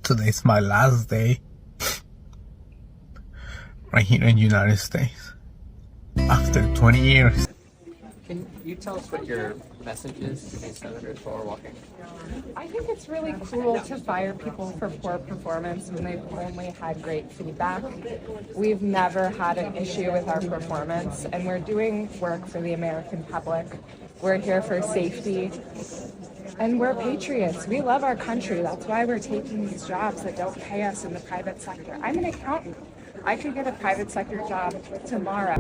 Today's my last day right here in the United States after 20 years. Can you tell us what your message is to these senators while we're walking? I think it's really cruel to fire people for poor performance when they've only had great feedback. We've never had an issue with our performance, and we're doing work for the American public. We're here for safety, and we're patriots. We love our country. That's why we're taking these jobs that don't pay us in the private sector. I'm an accountant. I could get a private sector job tomorrow.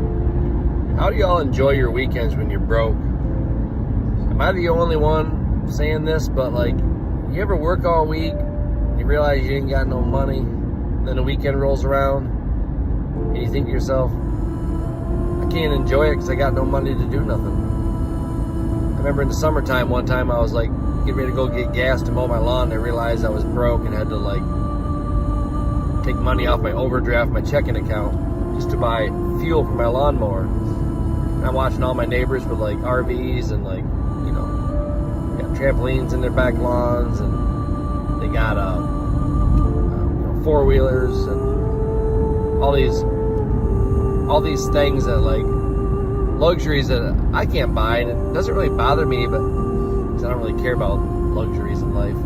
How do y'all enjoy your weekends when you're broke? Am I the only one saying this? But like, you ever work all week, you realize you ain't got no money, and then the weekend rolls around, and you think to yourself, I can't enjoy it because I got no money to do nothing. I remember in the summertime, one time I was like, getting ready to go get gas to mow my lawn, and I realized I was broke and had to like, take money off my overdraft, my checking account, just to buy fuel for my lawnmower. And I'm watching all my neighbors with like RVs and like, you know, got trampolines in their back lawns, and they got four-wheelers and all these things that like luxuries that I can't buy, and it doesn't really bother me, but because I don't really care about luxuries in life.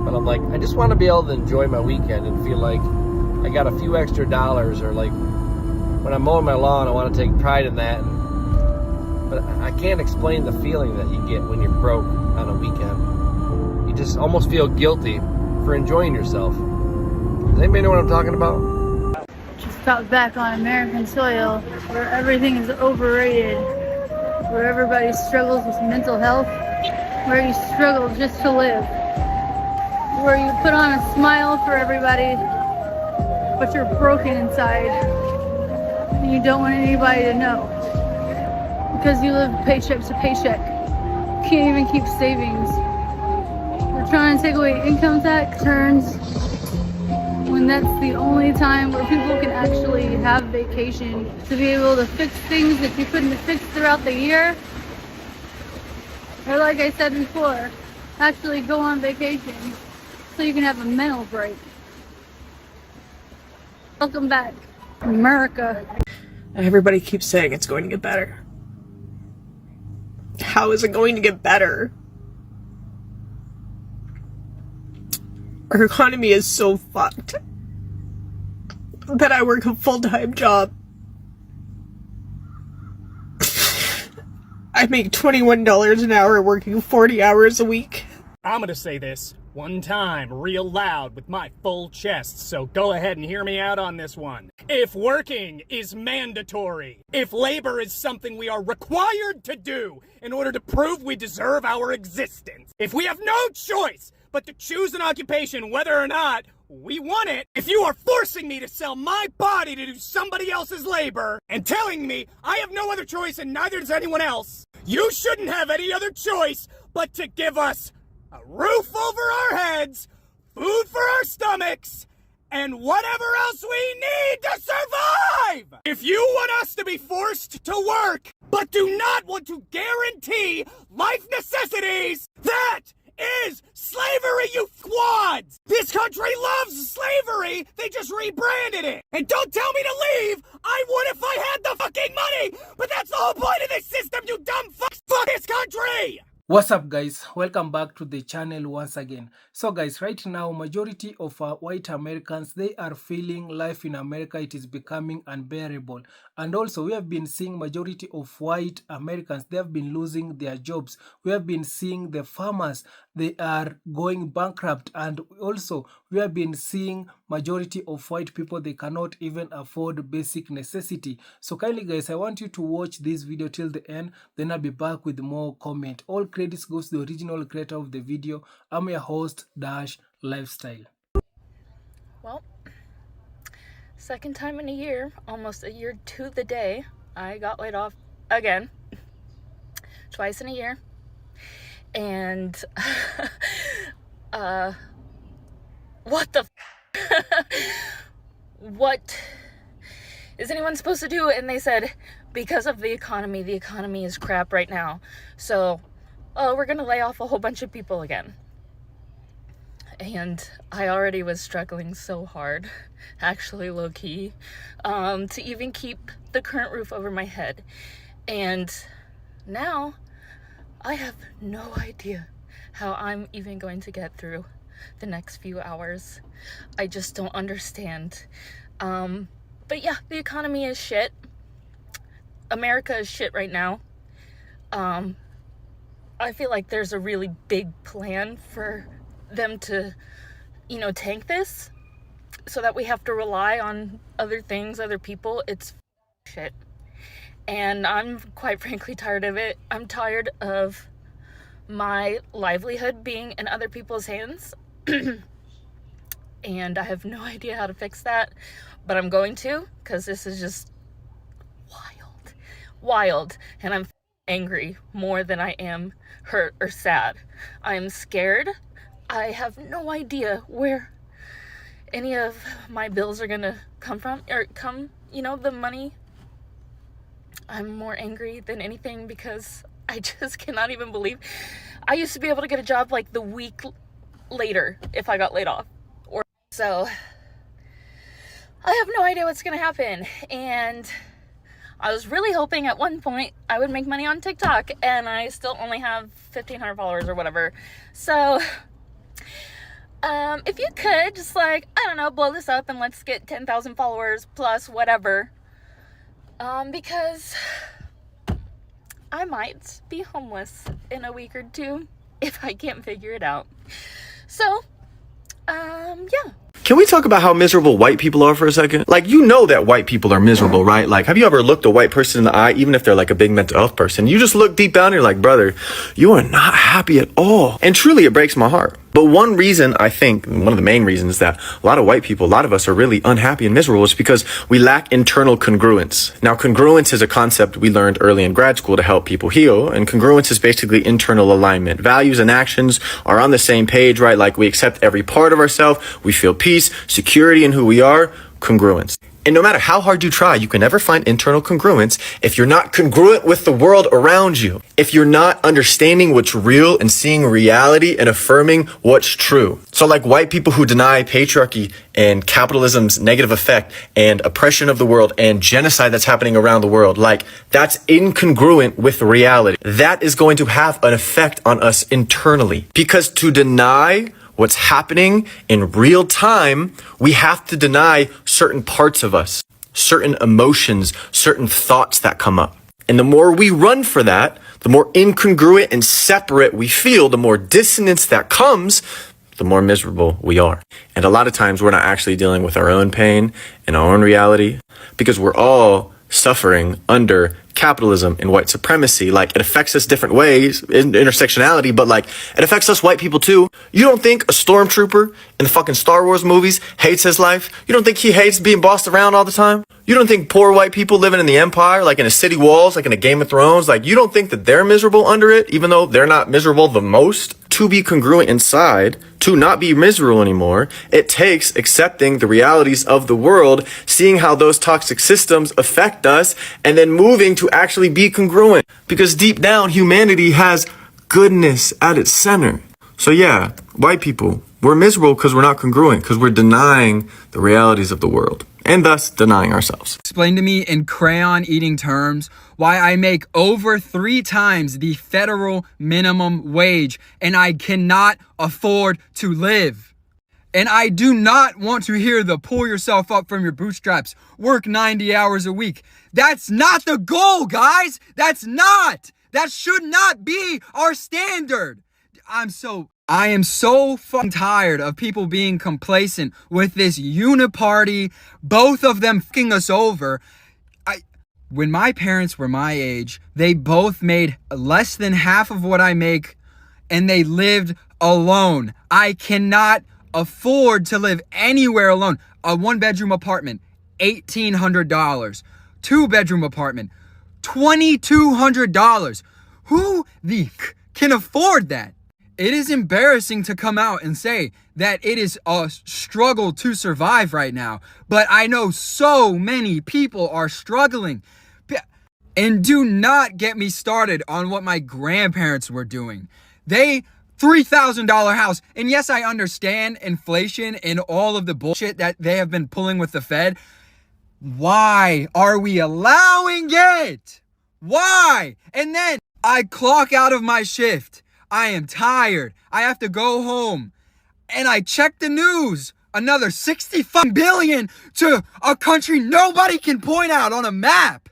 But I'm like, I just want to be able to enjoy my weekend and feel like I got a few extra dollars, or like when I'm mowing my lawn, I want to take pride in that. But I can't explain the feeling that you get when you're broke on a weekend. You just almost feel guilty for enjoying yourself. Does anybody know what I'm talking about? Just got back on American soil where everything is overrated, where everybody struggles with mental health, where you struggle just to live, where you put on a smile for everybody, but you're broken inside and you don't want anybody to know because you live paycheck to paycheck. You can't even keep savings. They're trying to take away income tax returns when that's the only time where people can actually have vacation, to be able to fix things that you couldn't fix throughout the year. Or like I said before, actually go on vacation so you can have a mental break. Welcome back, America. Everybody keeps saying it's going to get better. How is it going to get better? Our economy is so fucked that I work a full-time job. I make $21 an hour working 40 hours a week. I'm gonna say this one time real loud with my full chest, so go ahead and hear me out on this one. If working is mandatory, if labor is something we are required to do in order to prove we deserve our existence, if we have no choice but to choose an occupation whether or not we want it, if you are forcing me to sell my body to do somebody else's labor and telling me I have no other choice and neither does anyone else, you shouldn't have any other choice but to give us a roof over our heads, food for our stomachs, and whatever else we need to survive! If you want us to be forced to work, but do not want to guarantee life necessities, that is slavery, you squads! This country loves slavery, they just rebranded it! And don't tell me to leave! I would if I had the fucking money! But that's the whole point of this system, you dumb fucks! Fuck this country! What's up guys, welcome back to the channel once again. So guys, right now majority of white Americans, they are feeling life in America, it is becoming unbearable. And also we have been seeing majority of white Americans, they have been losing their jobs. We have been seeing the farmers, they are going bankrupt. And also we have been seeing majority of white people, they cannot even afford basic necessity. So kindly guys, I want you to watch this video till the end, then I'll be back with more comment. All credits goes to the original creator of the video. I'm your host, Dash Lifestyle. Well, second time in a year, almost a year to the day, I got laid off again. Twice in a year. And, what the what is anyone supposed to do? And they said, because of the economy is crap right now. So, we're gonna lay off a whole bunch of people again. and I already was struggling so hard, actually low-key, to even keep the current roof over my head. And now I have no idea how I'm even going to get through the next few hours. I just don't understand. But yeah, the economy is shit. America is shit right now. I feel like there's a really big plan for them to, tank this so that we have to rely on other things, other people. It's shit. And I'm quite frankly tired of it. I'm tired of my livelihood being in other people's hands. And I have no idea how to fix that, but I'm going to, because this is just wild. And I'm angry more than I am hurt or sad. I am scared. I have no idea where any of my bills are gonna come from, the money. I'm more angry than anything because I just cannot even believe I used to be able to get a job like the week later if I got laid off. So I have no idea what's gonna happen, and I was really hoping at one point I would make money on TikTok, and I still only have 1,500 followers or whatever. So if you could just blow this up and let's get 10,000 followers plus whatever, because I might be homeless in a week or two if I can't figure it out. So yeah. Can we talk about how miserable white people are for a second? Like, that white people are miserable, right? Like, have you ever looked a white person in the eye, even if they're like a big mental health person? You just look deep down and you're like, brother, you are not happy at all. And truly, it breaks my heart. But one reason, I think, one of the main reasons that a lot of white people, a lot of us are really unhappy and miserable is because we lack internal congruence. Now, congruence is a concept we learned early in grad school to help people heal. And congruence is basically internal alignment. Values and actions are on the same page, right? Like, we accept every part of ourselves. We feel peace, security in who we are, congruence. And no matter how hard you try, you can never find internal congruence if you're not congruent with the world around you. If you're not understanding what's real and seeing reality and affirming what's true. So like white people who deny patriarchy and capitalism's negative effect and oppression of the world and genocide that's happening around the world, like that's incongruent with reality. That is going to have an effect on us internally. Because to deny what's happening in real time, we have to deny certain parts of us, certain emotions, certain thoughts that come up. And the more we run for that, the more incongruent and separate we feel, the more dissonance that comes, the more miserable we are. And a lot of times we're not actually dealing with our own pain and our own reality because we're all suffering under capitalism and white supremacy. Like, it affects us different ways in intersectionality, but like it affects us white people too. You don't think a stormtrooper in the fucking Star Wars movies hates his life? You don't think he hates being bossed around all the time? You don't think poor white people living in the empire, like in a city walls, like in a Game of Thrones, like you don't think that they're miserable under it, even though they're not miserable the most? To be congruent inside, to not be miserable anymore, it takes accepting the realities of the world, seeing how those toxic systems affect us, and then moving to actually be congruent. Because deep down, humanity has goodness at its center. So yeah, white people, we're miserable because we're not congruent, because we're denying the realities of the world, and thus denying ourselves. Explain to me in crayon eating terms why I make over 3 times the federal minimum wage and I cannot afford to live. And I do not want to hear the pull yourself up from your bootstraps, work 90 hours a week. That's not the goal, guys. That should not be our standard. I am so fucking tired of people being complacent with this uniparty, both of them fucking us over. When my parents were my age, they both made less than half of what I make, and they lived alone. I cannot afford to live anywhere alone. A 1-bedroom apartment, $1,800. 2-bedroom apartment, $2,200. Who the can afford that? It is embarrassing to come out and say that it is a struggle to survive right now, but I know so many people are struggling. And do not get me started on what my grandparents were doing. They $3,000 house. And yes, I understand inflation and all of the bullshit that they have been pulling with the Fed. Why are we allowing it? Why? And then I clock out of my shift. I am tired. I have to go home. And I check the news. Another $65 billion to a country nobody can point out on a map.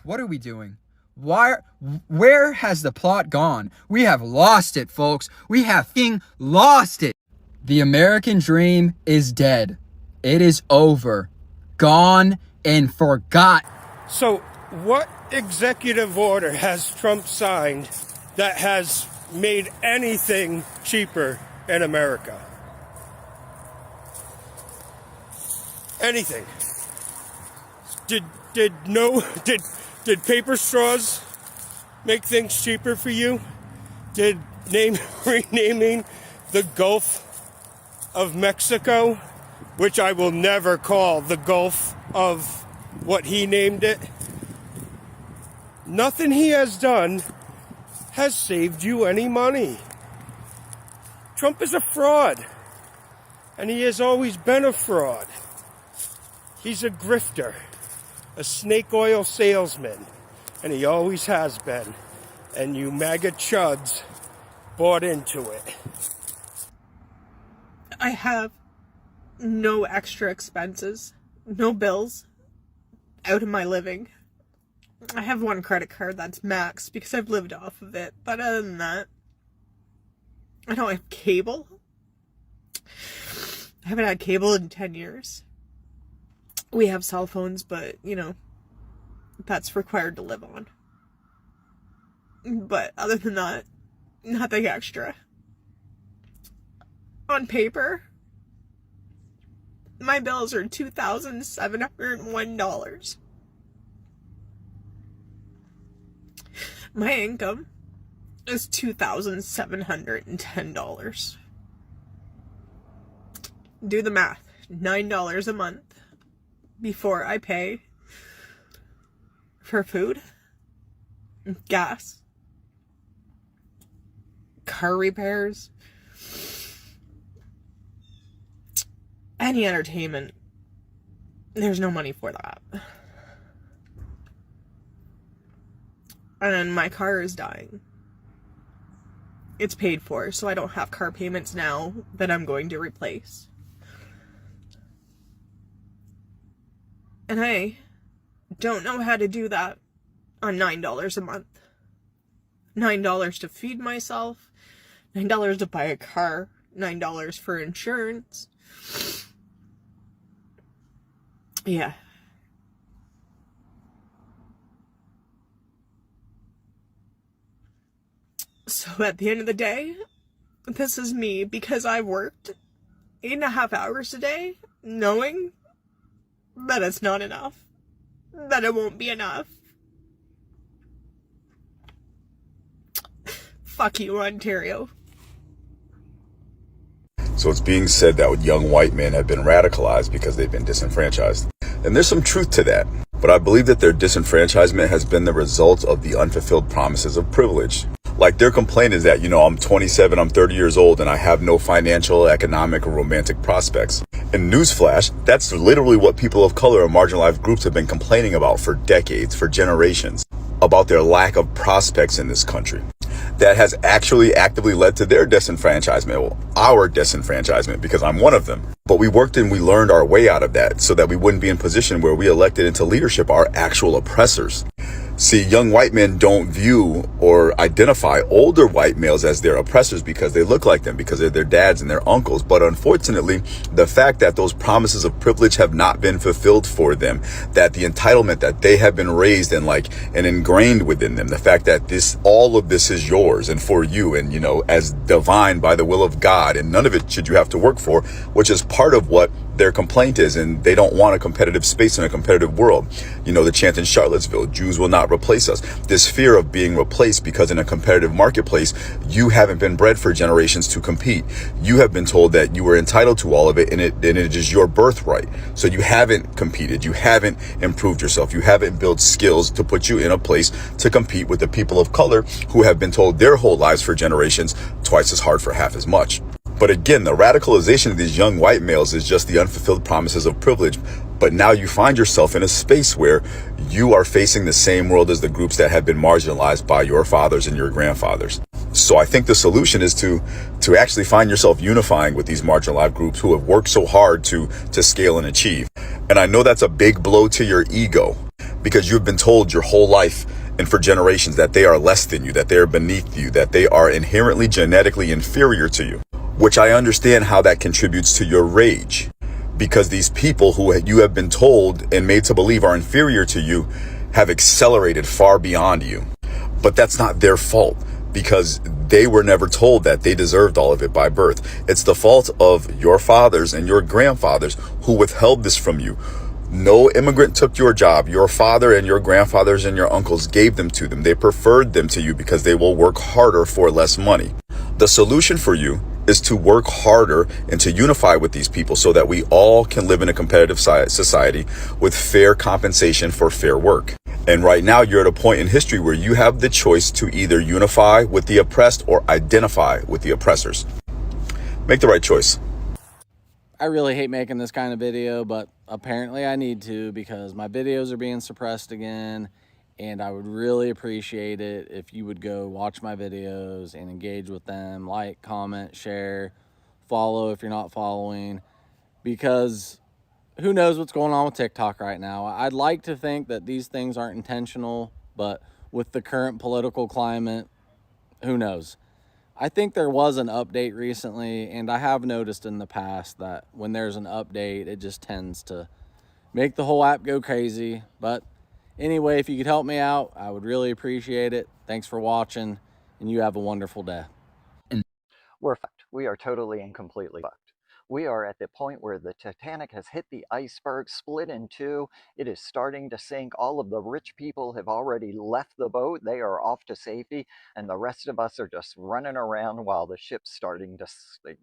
What are we doing? Where has the plot gone? We have lost it, folks. We have lost it. The American dream is dead. It is over. Gone and forgot. So what executive order has Trump signed that has made anything cheaper in America? Anything. Did paper straws make things cheaper for you? Did renaming the Gulf of Mexico, which I will never call the Gulf of what he named it, nothing he has done has saved you any money. Trump is a fraud, and he has always been a fraud. He's a grifter, a snake oil salesman, and he always has been. And you MAGA chuds bought into it. I have no extra expenses, no bills out of my living. I have one credit card that's maxed because I've lived off of it. But other than that, I don't have cable. I haven't had cable in 10 years. We have cell phones, but, you know, that's required to live on. But other than that, nothing extra. On paper, my bills are $2,701. My income is $2,710. Do the math. $9 a month before I pay for food, gas, car repairs, any entertainment. There's no money for that. And my car is dying. It's paid for, so I don't have car payments now that I'm going to replace. And I don't know how to do that on $9 a month. $9 to feed myself, $9 to buy a car, $9 for insurance. Yeah. So at the end of the day, this is me because I worked 8.5 hours a day knowing that it's not enough, that it won't be enough. Fuck you, Ontario. So it's being said that young white men have been radicalized because they've been disenfranchised. And there's some truth to that. But I believe that their disenfranchisement has been the result of the unfulfilled promises of privilege. Like, their complaint is that, you know, I'm 27, I'm 30 years old, and I have no financial, economic, or romantic prospects. And newsflash, that's literally what people of color and marginalized groups have been complaining about for decades, for generations, about their lack of prospects in this country. That has actually actively led to their disenfranchisement, well, our disenfranchisement, because I'm one of them. But we worked and we learned our way out of that so that we wouldn't be in position where we elected into leadership our actual oppressors. See, young white men don't view or identify older white males as their oppressors because they look like them, because they're their dads and their uncles. But unfortunately, the fact that those promises of privilege have not been fulfilled for them, that the entitlement that they have been raised and ingrained within them, the fact that all of this is yours and for you and, you know, as divine by the will of God, and none of it should you have to work for, which is part of what their complaint is. And they don't want a competitive space in a competitive world. You know, the chant in Charlottesville, Jews will not not replace us. This fear of being replaced because in a competitive marketplace, you haven't been bred for generations to compete. You have been told that you were entitled to all of it, and it is your birthright. So you haven't competed. You haven't improved yourself. You haven't built skills to put you in a place to compete with the people of color who have been told their whole lives for generations twice as hard for half as much. But again, the radicalization of these young white males is just the unfulfilled promises of privilege. But now you find yourself in a space where you are facing the same world as the groups that have been marginalized by your fathers and your grandfathers. So I think the solution is to actually find yourself unifying with these marginalized groups who have worked so hard to scale and achieve. And I know that's a big blow to your ego, because you've been told your whole life and for generations that they are less than you, that they are beneath you, that they are inherently genetically inferior to you. Which I understand how that contributes to your rage, because these people who you have been told and made to believe are inferior to you have accelerated far beyond you. But that's not their fault, because they were never told that they deserved all of it by birth. It's the fault of your fathers and your grandfathers who withheld this from you. No immigrant took your job. Your father and your grandfathers and your uncles gave them to them. They preferred them to you because they will work harder for less money. The solution for you is to work harder and to unify with these people so that we all can live in a competitive society with fair compensation for fair work. And right now you're at a point in history where you have the choice to either unify with the oppressed or identify with the oppressors. Make the right choice. I really hate making this kind of video, but apparently I need to because my videos are being suppressed again. And I would really appreciate it if you would go watch my videos and engage with them, like, comment, share, follow if you're not following, because who knows what's going on with TikTok right now. I'd like to think that these things aren't intentional, but with the current political climate, who knows? I think there was an update recently, and I have noticed in the past that when there's an update, it just tends to make the whole app go crazy. But anyway, if you could help me out, I would really appreciate it. Thanks for watching, and you have a wonderful day. We're fucked. We are totally and completely fucked. We are at the point where the Titanic has hit the iceberg, split in two. It is starting to sink. All of the rich people have already left the boat. They are off to safety, and the rest of us are just running around while the ship's starting to sink.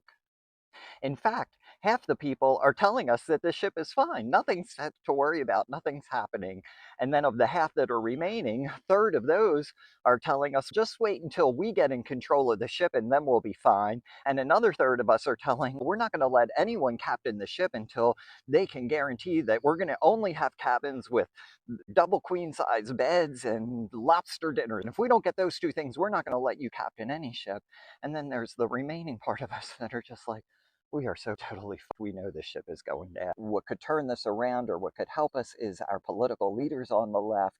In fact, half the people are telling us that the ship is fine. Nothing's to worry about. Nothing's happening. And then of the half that are remaining, a third of those are telling us, just wait until we get in control of the ship and then we'll be fine. And another third of us are telling, we're not going to let anyone captain the ship until they can guarantee that we're going to only have cabins with double queen size beds and lobster dinner. And if we don't get those two things, we're not going to let you captain any ship. And then there's the remaining part of us that are just like, we are so totally fucked. We know this ship is going down. What could turn this around or what could help us is our political leaders on the left.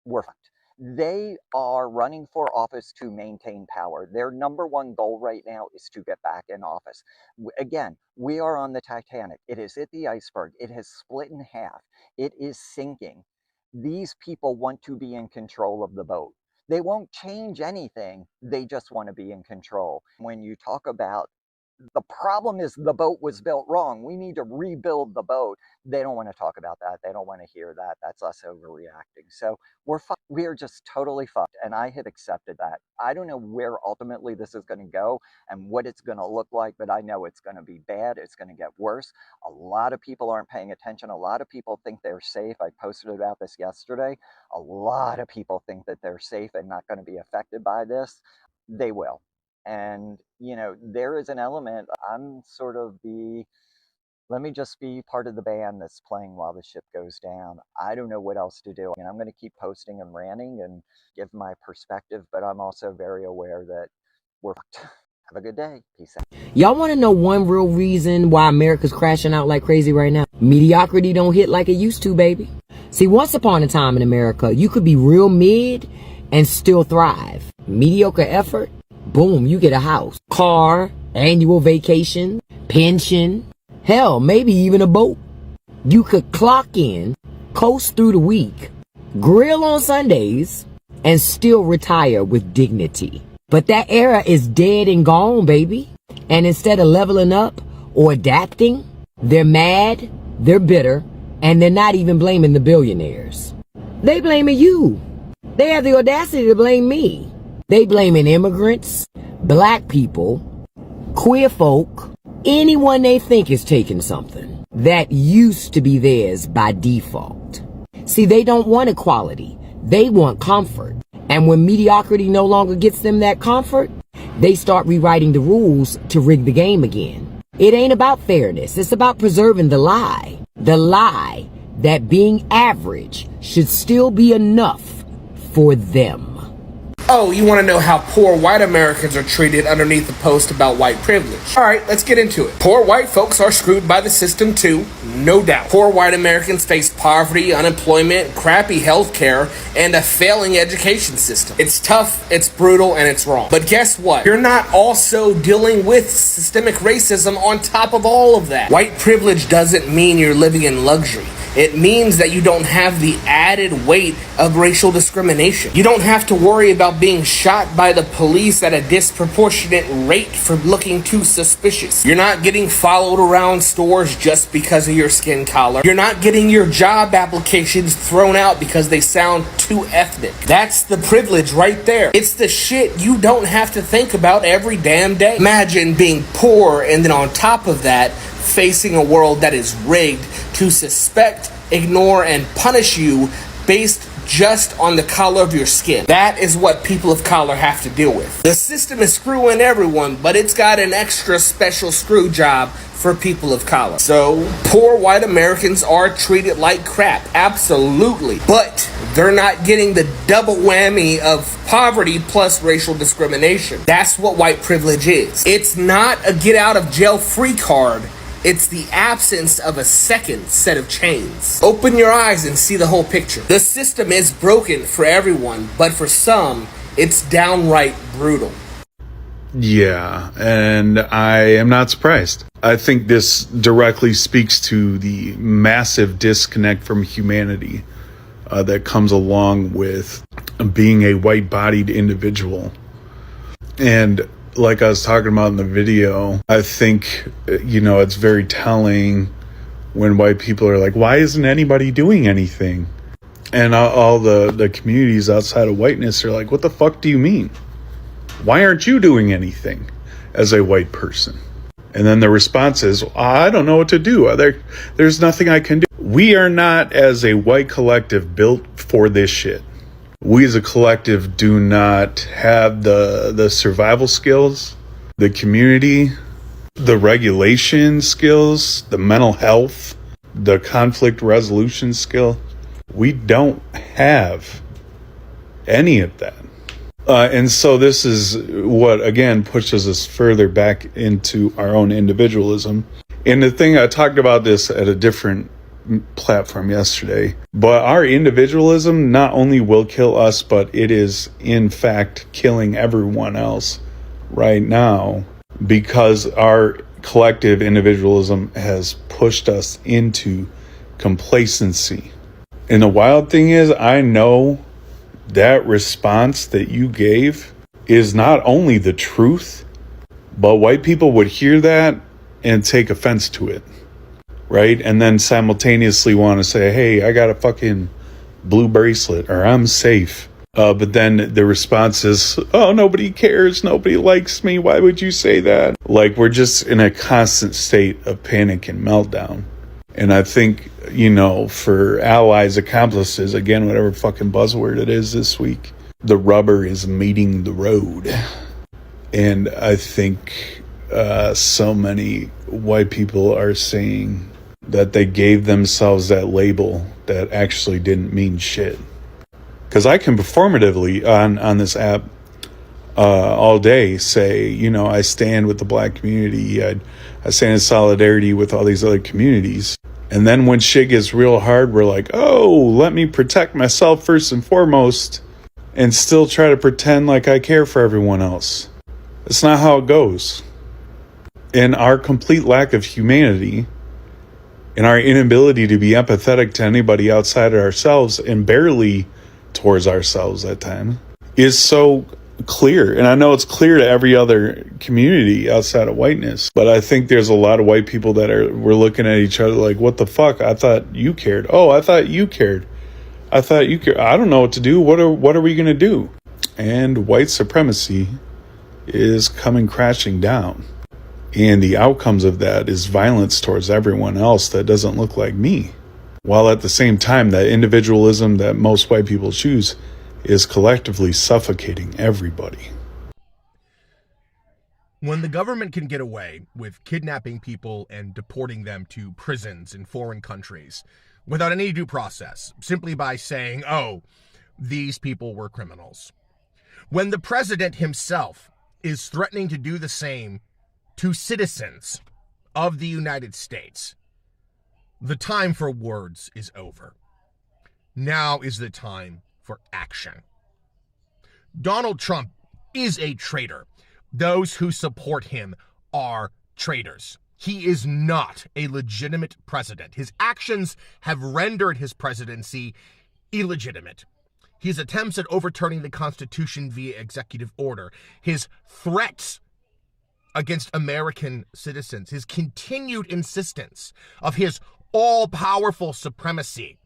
We're fucked. They are running for office to maintain power. Their number one goal right now is to get back in office. Again, we are on the Titanic. It is at the iceberg. It has split in half. It is sinking. These people want to be in control of the boat. They won't change anything. They just want to be in control. When you talk about the problem is the boat was built wrong, we need to rebuild the boat, they don't want to talk about that. They don't want to hear that. That's us overreacting. So we're fucked. We are just totally fucked. And I have accepted that. I don't know where ultimately this is going to go and what it's going to look like, but I know it's going to be bad. It's going to get worse. A lot of people aren't paying attention. A lot of people think they're safe. I posted about this yesterday. A lot of people think that they're safe and not going to be affected by this. They will. And, you know, there is an element, I'm sort of let me just be part of the band that's playing while the ship goes down. I don't know what else to do. And I'm going to keep posting and ranting and give my perspective, but I'm also very aware that we're fucked. Have a good day. Peace out. Y'all want to know one real reason why America's crashing out like crazy right now? Mediocrity don't hit like it used to, baby. See, once upon a time in America, you could be real mid and still thrive. Mediocre effort, boom, you get a house, car, annual vacation, pension, hell, maybe even a boat. You could clock in, coast through the week, grill on Sundays, and still retire with dignity. But that era is dead and gone, baby. And instead of leveling up or adapting, they're mad, they're bitter, and they're not even blaming the billionaires. They blaming you. They have the audacity to blame me. They blaming immigrants, black people, queer folk, anyone they think is taking something that used to be theirs by default. See, they don't want equality. They want comfort. And when mediocrity no longer gets them that comfort, they start rewriting the rules to rig the game again. It ain't about fairness. It's about preserving the lie. The lie that being average should still be enough for them. Oh, you want to know how poor white Americans are treated underneath the post about white privilege? Alright, let's get into it. Poor white folks are screwed by the system too, no doubt. Poor white Americans face poverty, unemployment, crappy health care, and a failing education system. It's tough, it's brutal, and it's wrong. But guess what? You're not also dealing with systemic racism on top of all of that. White privilege doesn't mean you're living in luxury. It means that you don't have the added weight of racial discrimination. You don't have to worry about being shot by the police at a disproportionate rate for looking too suspicious. You're not getting followed around stores just because of your skin color. You're not getting your job applications thrown out because they sound too ethnic. That's the privilege right there. It's the shit you don't have to think about every damn day. Imagine being poor and then on top of that, facing a world that is rigged to suspect, ignore, and punish you based just on the color of your skin. That is what people of color have to deal with. The system is screwing everyone, but it's got an extra special screw job for people of color. So, poor white Americans are treated like crap, absolutely. But they're not getting the double whammy of poverty plus racial discrimination. That's what white privilege is. It's not a get out of jail free card. It's the absence of a second set of chains. Open your eyes and see the whole picture. The system is broken for everyone, but for some, it's downright brutal. Yeah, and I am not surprised. I think this directly speaks to the massive disconnect from humanity that comes along with being a white-bodied individual. And like I was talking about in the video, I think, it's very telling when white people are like, why isn't anybody doing anything? And all the communities outside of whiteness are like, what the fuck do you mean? Why aren't you doing anything as a white person? And then the response is, I don't know what to do. There's nothing I can do. We are not, as a white collective, built for this shit. We as a collective do not have the survival skills, the community, the regulation skills, the mental health, the conflict resolution skill. We don't have any of that. And so this is what, again, pushes us further back into our own individualism. And the thing, I talked about this at a different platform yesterday, but our individualism not only will kill us, but it is in fact killing everyone else right now, because our collective individualism has pushed us into complacency. And the wild thing is, I know that response that you gave is not only the truth, but white people would hear that and take offense to it. Right? And then simultaneously want to say, hey, I got a fucking blue bracelet, or I'm safe. But then the response is, oh, nobody cares. Nobody likes me. Why would you say that? Like, we're just in a constant state of panic and meltdown. And I think, for allies, accomplices, again, whatever fucking buzzword it is this week, the rubber is meeting the road. And I think so many white people are saying that they gave themselves that label that actually didn't mean shit. Because I can performatively on this app all day say, I stand with the black community. I stand in solidarity with all these other communities. And then when shit gets real hard, we're like, oh, let me protect myself first and foremost, and still try to pretend like I care for everyone else. That's not how it goes. And our complete lack of humanity and our inability to be empathetic to anybody outside of ourselves, and barely towards ourselves at times, is so clear. And I know it's clear to every other community outside of whiteness, but I think there's a lot of white people that we're looking at each other like, what the fuck? I thought you cared. Oh, I thought you cared. I thought you could, I don't know what to do. What are we going to do? And white supremacy is coming crashing down. And the outcomes of that is violence towards everyone else that doesn't look like me. While at the same time, that individualism that most white people choose is collectively suffocating everybody. When the government can get away with kidnapping people and deporting them to prisons in foreign countries without any due process, simply by saying, oh, these people were criminals. When the president himself is threatening to do the same to citizens of the United States, the time for words is over. Now is the time for action. Donald Trump is a traitor. Those who support him are traitors. He is not a legitimate president. His actions have rendered his presidency illegitimate. His attempts at overturning the Constitution via executive order, his threats against American citizens, his continued insistence of his all-powerful supremacy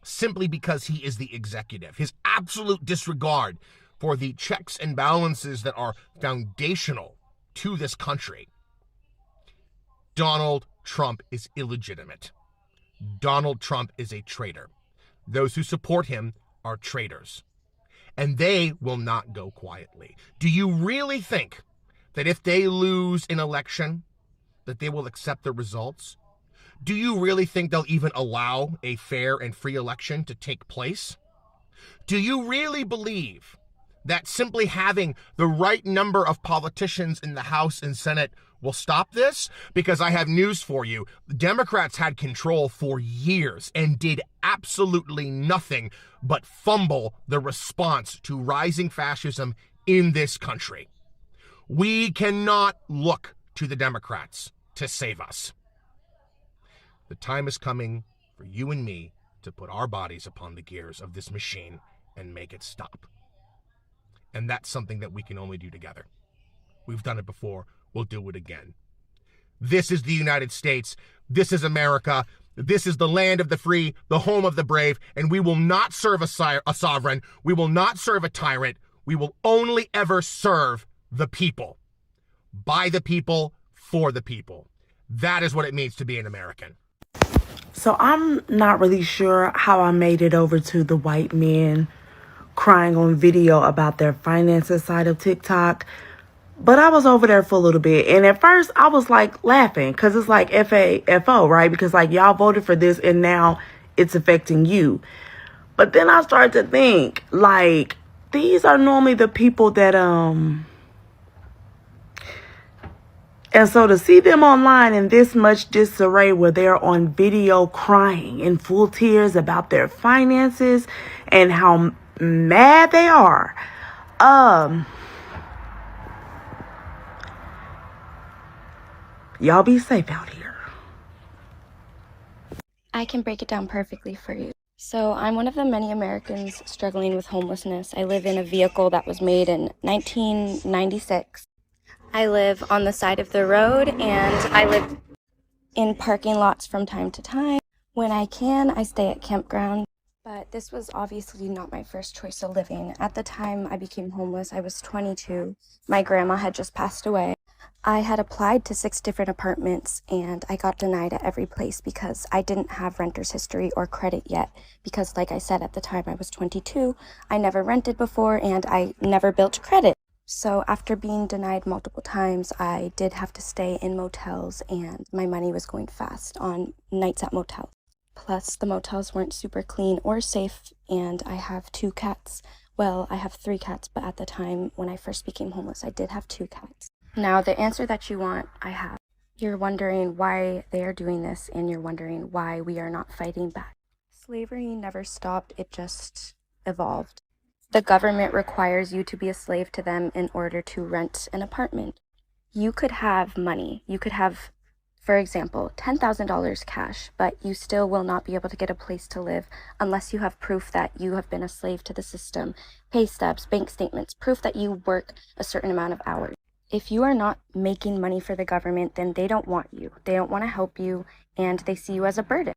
simply because he is the executive, his absolute disregard for the checks and balances that are foundational to this country. Donald Trump is illegitimate. Donald Trump is a traitor. Those who support him are traitors. And they will not go quietly. Do you really think that if they lose an election, that they will accept the results? Do you really think they'll even allow a fair and free election to take place? Do you really believe that simply having the right number of politicians in the House and Senate will stop this? Because I have news for you. The Democrats had control for years and did absolutely nothing but fumble the response to rising fascism in this country. We cannot look to the Democrats to save us. The time is coming for you and me to put our bodies upon the gears of this machine and make it stop. And that's something that we can only do together. We've done it before. We'll do it again. This is the United States. This is America. This is the land of the free, the home of the brave, and we will not serve a sovereign. We will not serve a tyrant. We will only ever serve the people. By the people, for the people. That is what it means to be an American. So I'm not really sure how I made it over to the white men crying on video about their finances side of TikTok. But I was over there for a little bit. And at first I was like laughing because it's like FAFO, right? Because like y'all voted for this and now it's affecting you. But then I started to think like these are normally the people that and so to see them online in this much disarray where they're on video crying in full tears about their finances and how mad they are. Y'all be safe out here. I can break it down perfectly for you. So I'm one of the many Americans struggling with homelessness. I live in a vehicle that was made in 1996. I live on the side of the road and I live in parking lots from time to time. When I can, I stay at campgrounds. But this was obviously not my first choice of living. At the time I became homeless, I was 22. My grandma had just passed away. I had applied to 6 different apartments and I got denied at every place because I didn't have renter's history or credit yet. Because like I said, at the time I was 22, I never rented before and I never built credit. So after being denied multiple times, I did have to stay in motels and my money was going fast on nights at motels. Plus, the motels weren't super clean or safe, and I have 2 cats. Well, I have 3 cats, but at the time when I first became homeless, I did have 2 cats. Now, the answer that you want, I have. You're wondering why they are doing this, and you're wondering why we are not fighting back. Slavery never stopped, it just evolved. The government requires you to be a slave to them in order to rent an apartment. You could have money. You could have, for example, $10,000 cash, but you still will not be able to get a place to live unless you have proof that you have been a slave to the system, pay stubs, bank statements, proof that you work a certain amount of hours. If you are not making money for the government, then they don't want you. They don't want to help you, and they see you as a burden.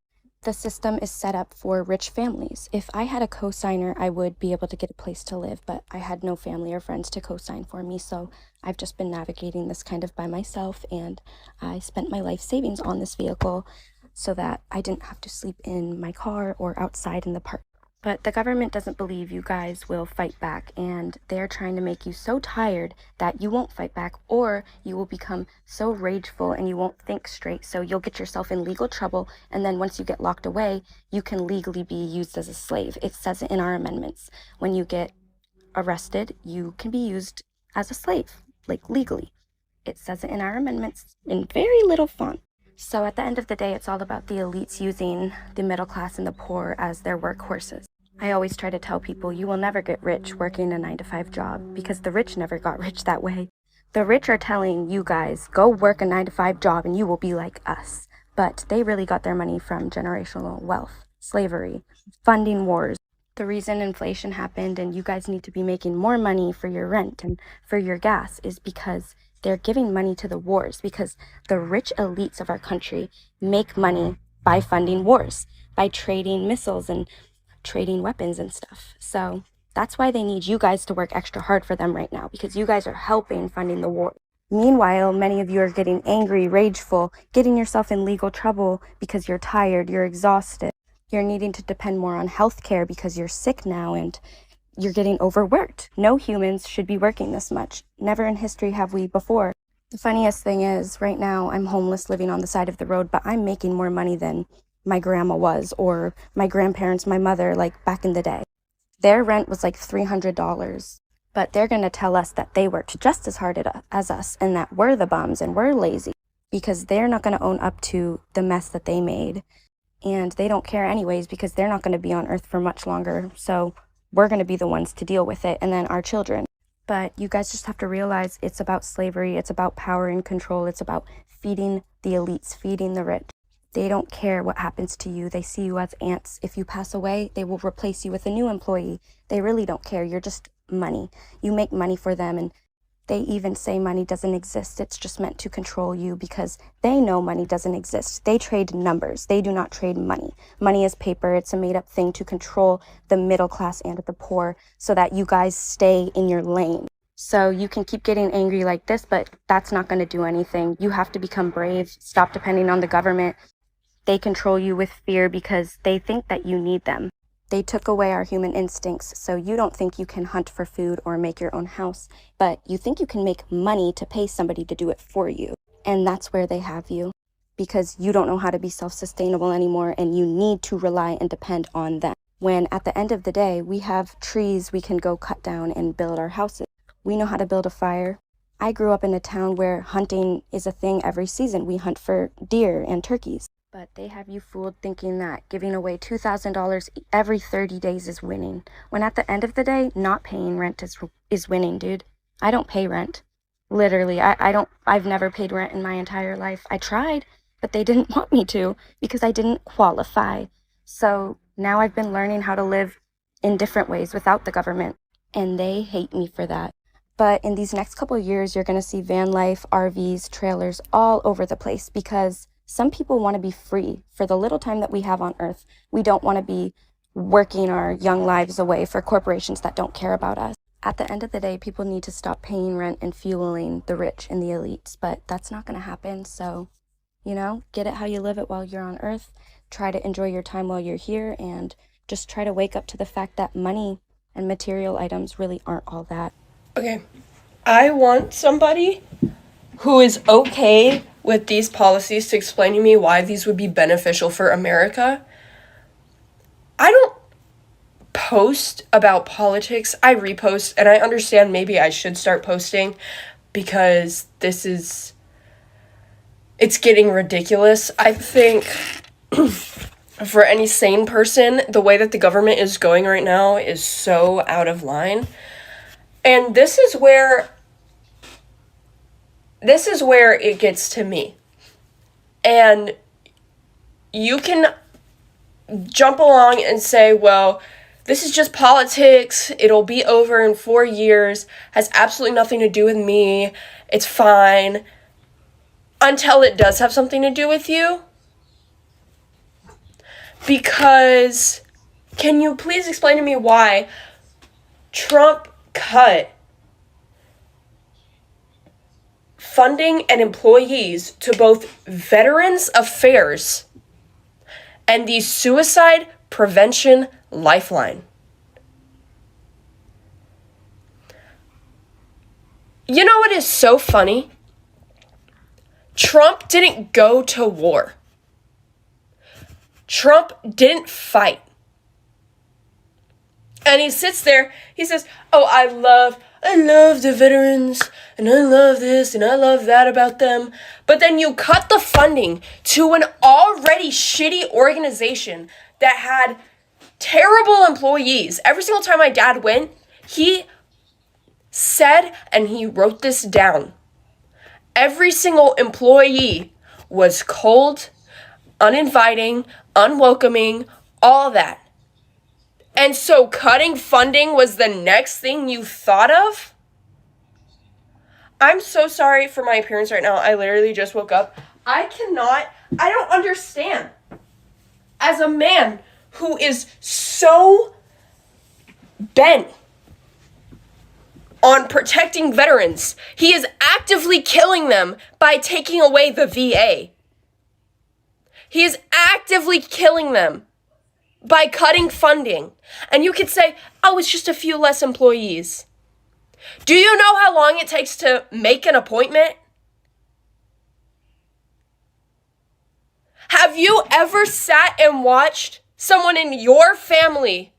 The system is set up for rich families. If I had a co-signer, I would be able to get a place to live, but I had no family or friends to co-sign for me, so I've just been navigating this kind of by myself, and I spent my life savings on this vehicle so that I didn't have to sleep in my car or outside in the park. But the government doesn't believe you guys will fight back, and they're trying to make you so tired that you won't fight back, or you will become so rageful and you won't think straight, so you'll get yourself in legal trouble, and then once you get locked away, you can legally be used as a slave. It says it in our amendments. When you get arrested, you can be used as a slave, like legally. It says it in our amendments in very little font. So at the end of the day, it's all about the elites using the middle class and the poor as their workhorses. I always try to tell people you will never get rich working a 9-to-5 job because the rich never got rich that way. The rich are telling you guys, go work a 9-to-5 job and you will be like us. But they really got their money from generational wealth, slavery, funding wars. The reason inflation happened and you guys need to be making more money for your rent and for your gas is because they're giving money to the wars, because the rich elites of our country make money by funding wars, by trading missiles and trading weapons and stuff. So that's why they need you guys to work extra hard for them right now, because you guys are helping funding the war. Meanwhile, many of you are getting angry, rageful, getting yourself in legal trouble because you're tired, you're exhausted. You're needing to depend more on healthcare because you're sick now and you're getting overworked. No humans should be working this much. Never in history have we before. The funniest thing is, right now I'm homeless living on the side of the road, but I'm making more money than my grandma was, or my grandparents, my mother, like back in the day. Their rent was like $300, but they're gonna tell us that they worked just as hard as us and that we're the bums and we're lazy, because they're not gonna own up to the mess that they made. And they don't care anyways, because they're not gonna be on earth for much longer. So we're gonna be the ones to deal with it, and then our children. But you guys just have to realize it's about slavery, it's about power and control, it's about feeding the elites, feeding the rich. They don't care what happens to you. They see you as ants. If you pass away, they will replace you with a new employee. They really don't care. You're just money. You make money for them, and they even say money doesn't exist. It's just meant to control you because they know money doesn't exist. They trade numbers. They do not trade money. Money is paper. It's a made-up thing to control the middle class and the poor so that you guys stay in your lane. So you can keep getting angry like this, but that's not going to do anything. You have to become brave. Stop depending on the government. They control you with fear because they think that you need them. They took away our human instincts, so you don't think you can hunt for food or make your own house, but you think you can make money to pay somebody to do it for you. And that's where they have you, because you don't know how to be self-sustainable anymore and you need to rely and depend on them. When at the end of the day, we have trees we can go cut down and build our houses. We know how to build a fire. I grew up in a town where hunting is a thing every season. We hunt for deer and turkeys. But they have you fooled thinking that giving away $2,000 every 30 days is winning. When at the end of the day, not paying rent is winning, dude. I don't pay rent. Literally, I've never paid rent in my entire life. I tried, but they didn't want me to because I didn't qualify. So now I've been learning how to live in different ways without the government, and they hate me for that. But in these next couple of years, you're going to see van life, RVs, trailers all over the place because some people want to be free for the little time that we have on earth. We don't want to be working our young lives away for corporations that don't care about us. At the end of the day, people need to stop paying rent and fueling the rich and the elites, but that's not going to happen. So, get it how you live it while you're on earth. Try to enjoy your time while you're here, and just try to wake up to the fact that money and material items really aren't all that. Okay, I want somebody who is okay with these policies to explain to me why these would be beneficial for America. I don't post about politics. I repost, and I understand maybe I should start posting because it's getting ridiculous. I think for any sane person, the way that the government is going right now is so out of line. And this is where it gets to me. And you can jump along and say, well, this is just politics. It'll be over in 4 years. Has absolutely nothing to do with me. It's fine. Until it does have something to do with you. Because can you please explain to me why Trump cut funding and employees to both Veterans Affairs and the Suicide Prevention Lifeline? You know what is so funny? Trump didn't go to war. Trump didn't fight. And he sits there, he says, oh, I love the veterans, and I love this, and I love that about them. But then you cut the funding to an already shitty organization that had terrible employees. Every single time my dad went, he said, and he wrote this down, every single employee was cold, uninviting, unwelcoming, all that. And so cutting funding was the next thing you thought of? I'm so sorry for my appearance right now. I literally just woke up. I don't understand. As a man who is so bent on protecting veterans, he is actively killing them by taking away the VA. He is actively killing them by cutting funding. And you could say, oh, it's just a few less employees. Do you know how long it takes to make an appointment? Have you ever sat and watched someone in your family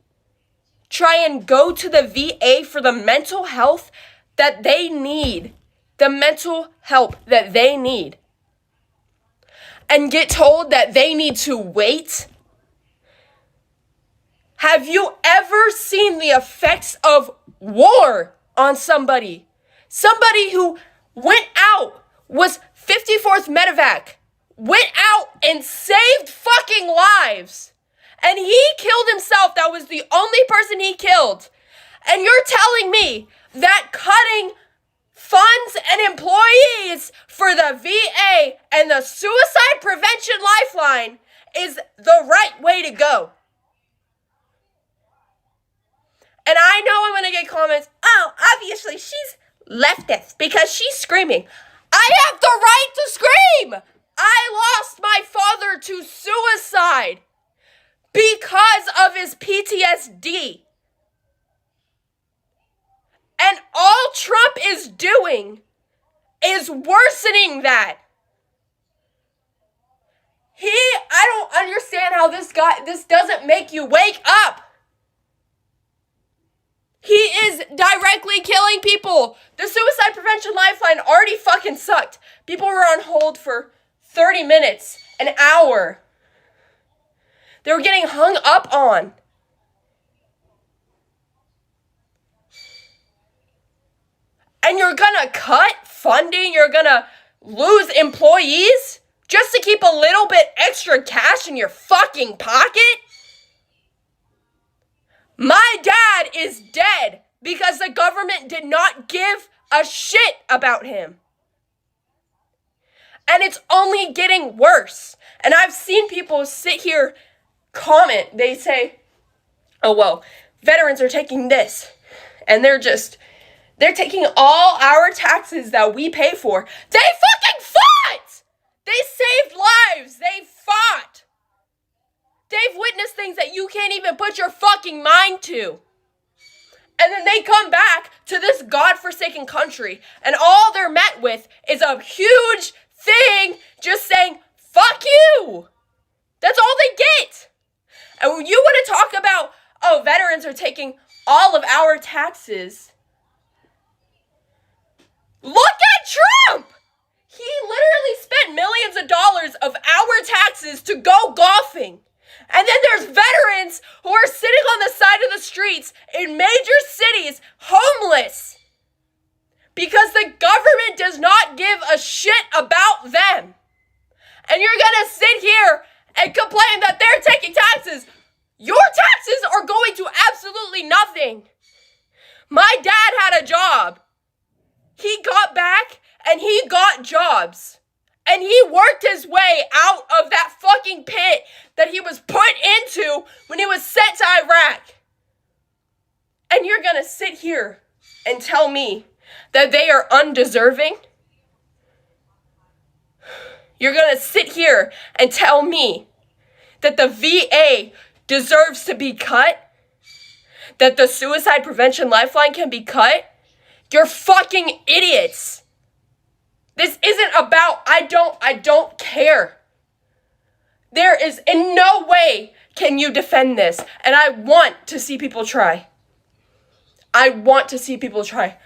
try and go to the VA for the mental health that they need, the mental help that they need, and get told that they need to wait? Have you ever seen the effects of war on somebody? Somebody who went out, was 54th Medevac, went out and saved fucking lives. And he killed himself. That was the only person he killed. And you're telling me that cutting funds and employees for the VA and the Suicide Prevention Lifeline is the right way to go? And I know I'm going to get comments, oh, obviously she's leftist because she's screaming. I have the right to scream! I lost my father to suicide because of his PTSD. And all Trump is doing is worsening that. I don't understand how this doesn't make you wake up. He is directly killing people. The Suicide Prevention Lifeline already fucking sucked. People were on hold for 30 minutes, an hour. They were getting hung up on. And you're gonna cut funding, you're gonna lose employees just to keep a little bit extra cash in your fucking pocket? My dad is dead because the government did not give a shit about him. And it's only getting worse. And I've seen people sit here, comment, they say, oh, well, veterans are taking this. And they're taking all our taxes that we pay for. They fucking fought! They saved lives. They fought. They've witnessed things that you can't even put your fucking mind to. And then they come back to this godforsaken country, and all they're met with is a huge thing just saying, fuck you. That's all they get. And when you want to talk about, oh, veterans are taking all of our taxes, look at Trump. He literally spent millions of dollars of our taxes to go golfing. And then there's veterans who are sitting on the side of the streets in major cities, homeless, because the government does not give a shit about them. And you're gonna sit here and complain that they're taking taxes. Your taxes are going to absolutely nothing. My dad had a job. He got back and he got jobs. And he worked his way out of that fucking pit that he was put into when he was sent to Iraq. And you're gonna sit here and tell me that they are undeserving? You're gonna sit here and tell me that the VA deserves to be cut? That the suicide prevention lifeline can be cut? You're fucking idiots. This isn't about I don't care. There is in no way can you defend this. And I want to see people try. I want to see people try.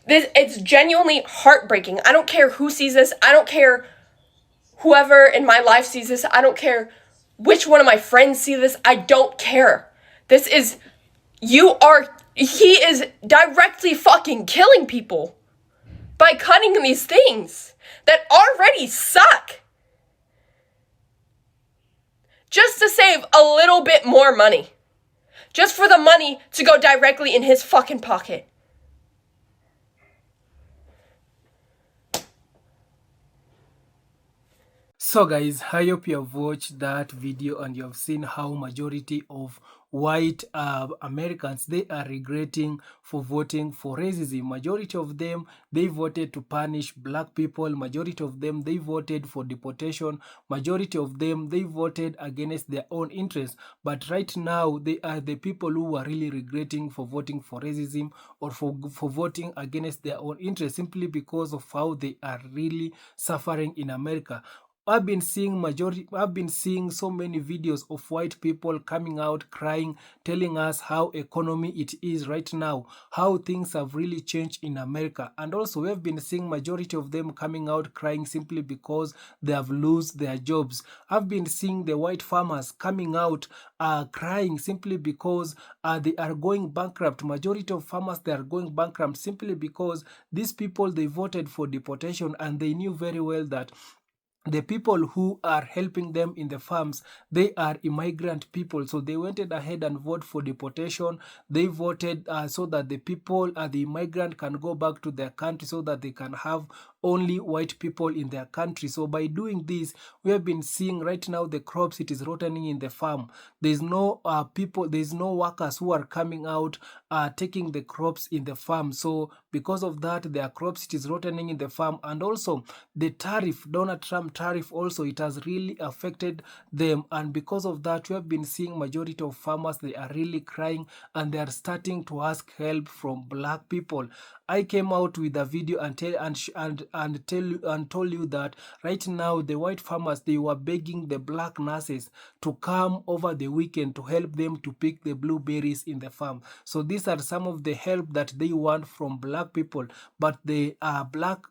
It's genuinely heartbreaking. I don't care who sees this. I don't care whoever in my life sees this. I don't care which one of my friends see this. I don't care. He is directly fucking killing people by cutting these things that already suck. Just to save a little bit more money. Just for the money to go directly in his fucking pocket. So guys, I hope you have watched that video and you have seen how majority of white Americans, they are regretting for voting for racism. Majority of them, they voted to punish black people. Majority of them, they voted for deportation. Majority of them, they voted against their own interests. But right now, they are the people who are really regretting for voting for racism or for voting against their own interests simply because of how they are really suffering in America. I've been seeing so many videos of white people coming out crying, telling us how economy it is right now, how things have really changed in America. And also we have been seeing majority of them coming out crying simply because they have lost their jobs. I've been seeing the white farmers coming out crying simply because they are going bankrupt. Majority of farmers, they are going bankrupt simply because these people, they voted for deportation and they knew very well that the people who are helping them in the farms, they are immigrant people. So they went ahead and voted for deportation. They voted so that the people, the immigrant can go back to their country so that they can have only white people in their country. So by doing this, we have been seeing right now the crops, it is rotting in the farm. There's no there's no workers who are coming out taking the crops in the farm. So because of that, their crops, it is rotting in the farm. And also the tariff, Donald Trump tariff also, it has really affected them. And because of that, we have been seeing majority of farmers, they are really crying and they are starting to ask help from black people. I came out with a video and told you that right now the white farmers, they were begging the black nurses to come over the weekend to help them to pick the blueberries in the farm. So these are some of the help that they want from black people, but the black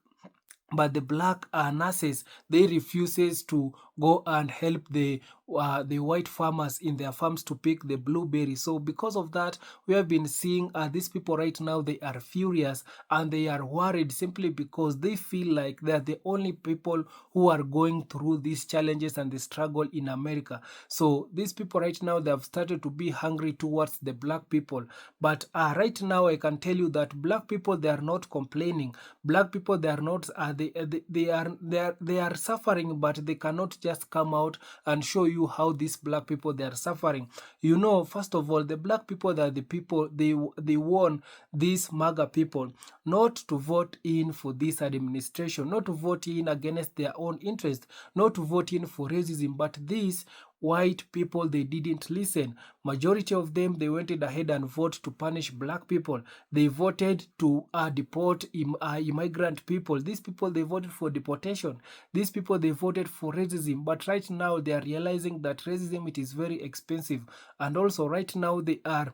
nurses, they refuses to go and help the white farmers in their farms to pick the blueberries. So because of that, we have been seeing these people right now, they are furious and they are worried simply because they feel like they're the only people who are going through these challenges and the struggle in America. So these people right now, they have started to be hungry towards the black people. But right now, I can tell you that black people, they are not complaining. Black people, they are not they are suffering, but they cannot just come out and show you how these black people, they are suffering. You know, first of all, the black people, they are the people, they won these MAGA people not to vote in for this administration, not to vote in against their own interest, not to vote in for racism, but these white people, they didn't listen. Majority of them, they went ahead and voted to punish black people. They voted to deport immigrant people. These people, they voted for deportation. These people, they voted for racism. But right now, they are realizing that racism, it is very expensive. And also right now, they are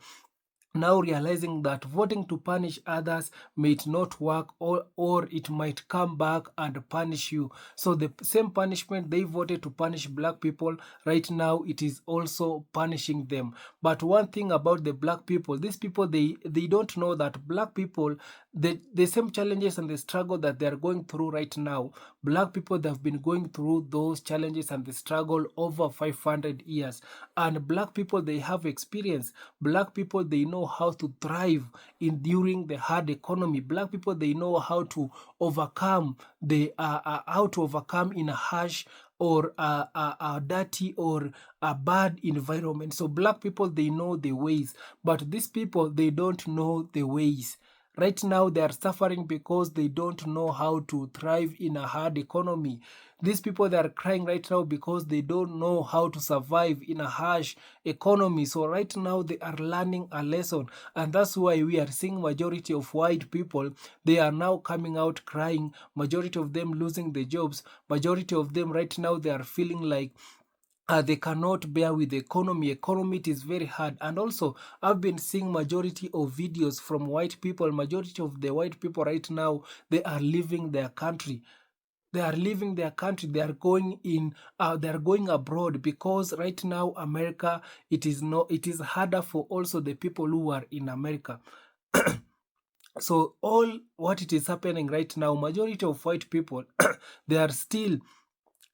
now realizing that voting to punish others might not work, or it might come back and punish you. So the same punishment they voted to punish black people, right now it is also punishing them. But one thing about the black people, these people, they don't know that black people, the same challenges and the struggle that they are going through right now. Black people that have been going through those challenges and the struggle over 500 years. And black people, they have experience. Black people, they know how to thrive in during the hard economy. Black people, they know how to overcome in a harsh or a dirty or a bad environment. So black people, they know the ways, but these people, they don't know the ways. Right now, they are suffering because they don't know how to thrive in a hard economy. These people, they are crying right now because they don't know how to survive in a harsh economy. So right now, they are learning a lesson. And that's why we are seeing majority of white people, they are now coming out crying. Majority of them losing their jobs. Majority of them right now, they are feeling like they cannot bear with the economy. Economy, it is very hard. And also, I've been seeing majority of videos from white people. Majority of the white people right now, they are leaving their country. They are leaving their country. They are going abroad, because right now America, it is harder for also the people who are in America. So all what it is happening right now, majority of white people, they are still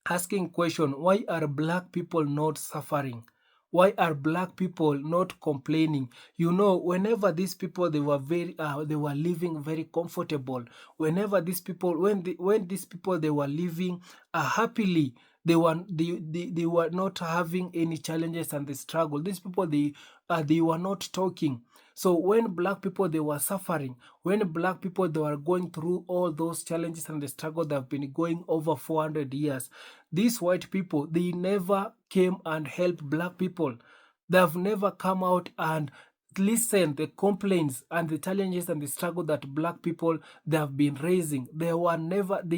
asking question, why are black people not suffering? Why are black people not complaining? You know, whenever these people, they were living very comfortable. Whenever these people, when these people, they were living happily, they were not having any challenges and the struggle. These people, they were not talking. So when black people, they were suffering, when black people, they were going through all those challenges and the struggle that have been going over 400 years, these white people, they never came and helped black people. They have never come out and listen the complaints and the challenges and the struggle that black people, they have been raising. They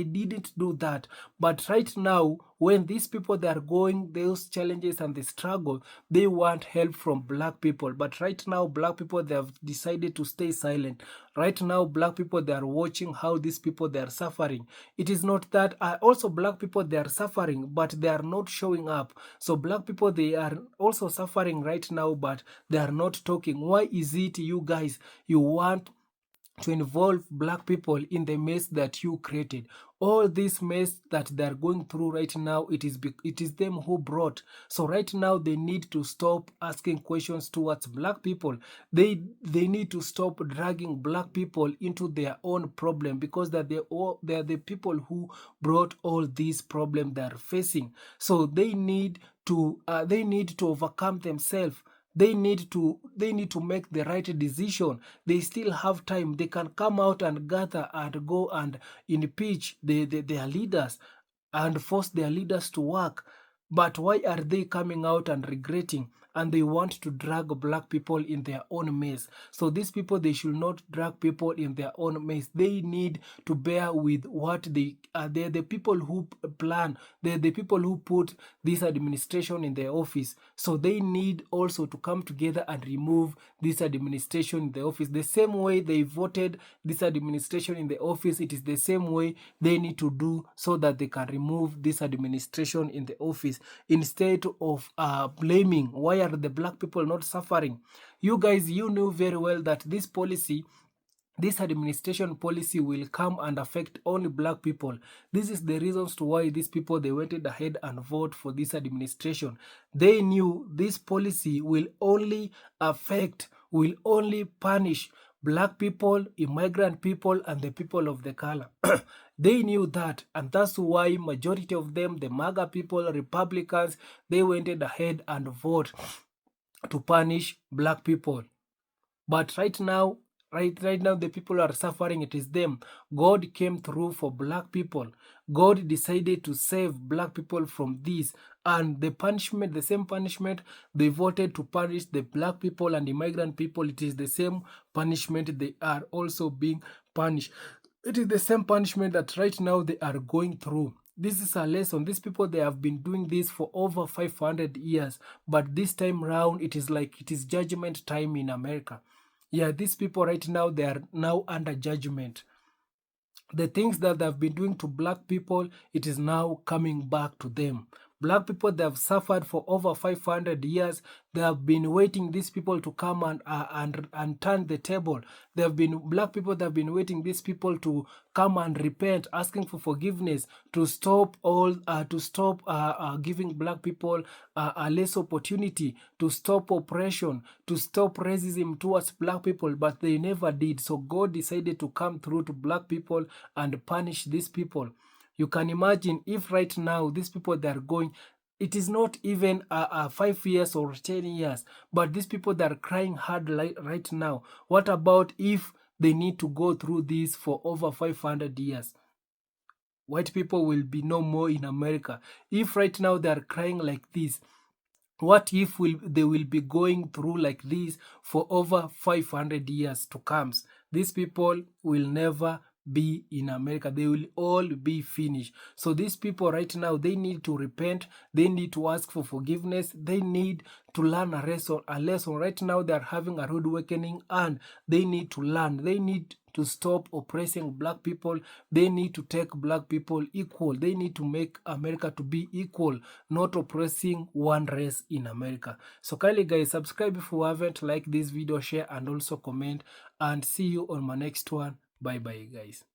didn't do that. But right now, when these people, they are going those challenges and the struggle, they want help from black people. But right now, black people, they have decided to stay silent. Right now, black people, they are watching how these people, they are suffering. It is not that also black people, they are suffering, but they are not showing up. So black people, they are also suffering right now, but they are not talking. Why is it you guys, you want to involve black people in the mess that you created? All this mess that they are going through right now, it is them who brought. So right now, they need to stop asking questions towards black people. They need to stop dragging black people into their own problem, because they are the people who brought all these problems they are facing. So they need to overcome themselves. They need to make the right decision. They still have time. They can come out and gather and go and impeach their leaders and force their leaders to work. But why are they coming out and regretting? And they want to drag black people in their own mess. So these people, they should not drag people in their own mess. They need to bear with what they're the people who plan. They're the people who put this administration in their office. So they need also to come together and remove this administration in the office. The same way they voted this administration in the office, it is the same way they need to do, so that they can remove this administration in the office, instead of blaming why are the black people not suffering. You guys, you knew very well that this administration policy will come and affect only black people. This is the reasons to why these people, they went ahead and vote for this administration. They knew this policy will only punish black people, immigrant people, and the people of the color. They knew that, and that's why majority of them, the MAGA people, Republicans, they went ahead and vote to punish black people. But right now, the people are suffering. It is them. God came through for black people. God decided to save black people from this. And the punishment, the same punishment they voted to punish the black people and immigrant people, it is the same punishment they are also being punished. It is the same punishment that right now they are going through. This is a lesson. These people, they have been doing this for over 500 years. But this time round, it is like it is judgment time in America. Yeah, these people right now, they are now under judgment. The things that they have been doing to black people, it is now coming back to them. Black people, they have suffered for over 500 years. They have been waiting these people to come and turn the table. There have been black people that have been waiting these people to come and repent, asking for forgiveness, to stop giving black people a less opportunity, to stop oppression, to stop racism towards black people, but they never did. So God decided to come through to black people and punish these people. You can imagine if right now these people that are going, it is not even 5 years or 10 years, but these people that are crying hard right now, what about if they need to go through this for over 500 years? White people will be no more in America. If right now they are crying like this, what if they will be going through like this for over 500 years to come? These people will never be in America. They will all be finished. So these people right now, they need to repent. They need to ask for forgiveness. They need to learn a lesson. Right now they are having a rude awakening, and they need to learn. They need to stop oppressing black people. They need to take black people equal. They need to make America to be equal, not oppressing one race in America. So kindly guys, subscribe if you haven't, like this video, share, and also comment, and see you on my next one. Bye bye guys.